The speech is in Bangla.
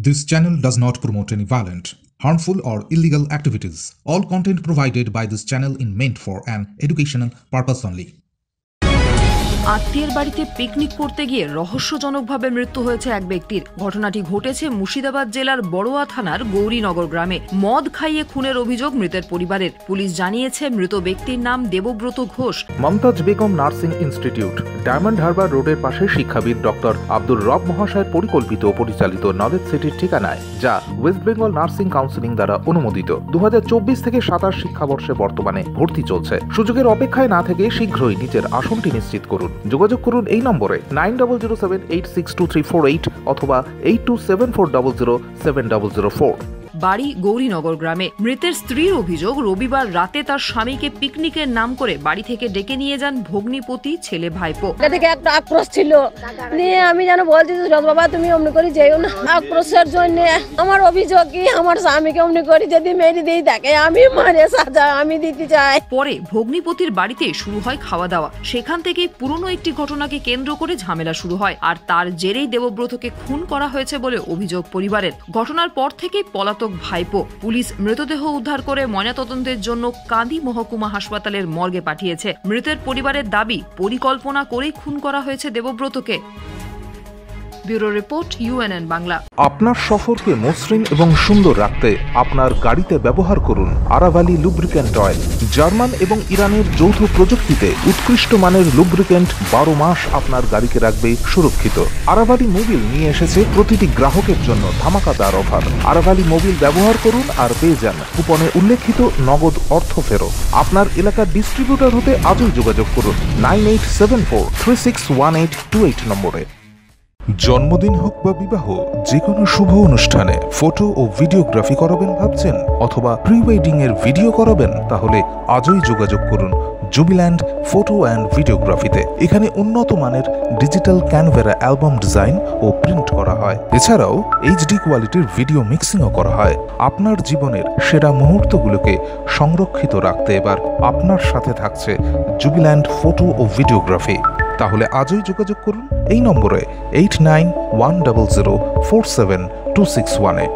This channel does not promote any violent, harmful or illegal activities. All content provided by this channel is meant for an educational purpose only. আত্মীয়ের বাড়িতে পিকনিক করতে গিয়ে রহস্যজনকভাবে মৃত্যু হয়েছে এক ব্যক্তির। ঘটনাটি ঘটেছে মুর্শিদাবাদ জেলার বড়োয়া থানার গৌরীনগর গ্রামে। মদ খাইয়ে খুনের অভিযোগ মৃতের পরিবারের। পুলিশ জানিয়েছে মৃত ব্যক্তির নাম দেবব্রত ঘোষ। মমতাজ বেগম নার্সিং ইনস্টিটিউট, ডায়মন্ড হারবার রোডের পাশে শিক্ষাবিদ ডক্টর আব্দুর রব মহাশয়ের পরিকল্পিত ও পরিচালিত নলেজ সিটির ঠিকানায়, যা ওয়েস্ট বেঙ্গল নার্সিং কাউন্সিলিং দ্বারা অনুমোদিত। 2024 থেকে 27 শিক্ষাবর্ষে বর্তমানে ভর্তি চলছে। সুযোগের অপেক্ষায় না থেকে শীঘ্রই নিজের আসনটি নিশ্চিত করুন। যোগাযোগ করুন এই নম্বরে 9007862348 অথবা 8274007004। বাড়ি গৌরীনগর গ্রামে। মৃতের স্ত্রীর অভিযোগ, রবিবার রাতে তার স্বামীকে পিকনিকের নাম করে বাড়ি থেকে ডেকে নিয়ে যান ভগ্নিপতি ছেলে ভাইপো। থেকে একটা আক্রোশ ছিল, নিয়ে আমি যেন বলছি বাবা তুমি অমনি করে যেও না। আক্রোশের জন্য আমার অভিযোগ কি আমার স্বামীকে অমনি করে যদি মেরে দিয়ে থাকে আমি মারে সাজা আমি দিতে চাই। পরে ভগ্নিপতির বাড়িতে শুরু হয় খাওয়া দাওয়া। সেখান থেকে পুরনো একটি ঘটনাকে কেন্দ্র করে ঝামেলা শুরু হয়, আর তার জেরেই দেবব্রতকে খুন করা হয়েছে বলে অভিযোগ পরিবারের। ঘটনার পর থেকেই পলাতক ভাইপো। পুলিশ মৃতদেহ উদ্ধার করে ময়নাতদন্তের জন্য কান্দি মহকুমা হাসপাতালের মর্গে পাঠিয়েছে। মৃতের পরিবারের দাবি, পরিকল্পনা করেই খুন করা হয়েছে দেবব্রতকে। Bureau report, UNN Bangla. আপনার সফরকে মসৃণ এবং সুন্দর রাখতে আপনার গাড়িতে ব্যবহার করুন আরাভালি লুব্রিক্যান্ট অয়েল। জার্মান এবং ইরানের যৌথ প্রযুক্তিতে উৎকৃষ্ট মানের লুব্রিক্যান্ট 12 মাস আপনার গাড়িকে রাখবে সুরক্ষিত। আরাভালি মোবিল নিয়ে এসেছে প্রতিটি গ্রাহকের জন্য ধামাকাদার অফার। আরাভালি মোবিল ব্যবহার করুন আর পেয়ে যান কুপনে উল্লেখিত নগদ অর্থ ফেরত। আপনার এলাকার ডিস্ট্রিবিউটর হতে আজই যোগাযোগ করুন 9874361828 নম্বরে। জন্মদিন হোক বা বিবাহ, যে কোনো শুভ অনুষ্ঠানে ফটো ও ভিডিওগ্রাফি করাবেন ভাবছেন, অথবা প্রি ওয়েডিং এর ভিডিও করাবেন, তাহলে আজই যোগাযোগ করুন জুবিল্যান্ড ফটো অ্যান্ড ভিডিওগ্রাফিতে। এখানে উন্নত মানের ডিজিটাল ক্যানভেরা অ্যালবাম ডিজাইন ও প্রিন্ট করা হয়। এছাড়াও HD কোয়ালিটির ভিডিও মিক্সিংও করা হয়। আপনার জীবনের সেরা মুহূর্তগুলোকে সংরক্ষিত রাখতে এবার আপনার সাথে থাকছে জুবিল্যান্ড ফটো ও ভিডিওগ্রাফি। তাহলে আজই যোগাযোগ করুন এই নম্বরে 8910047261-এ।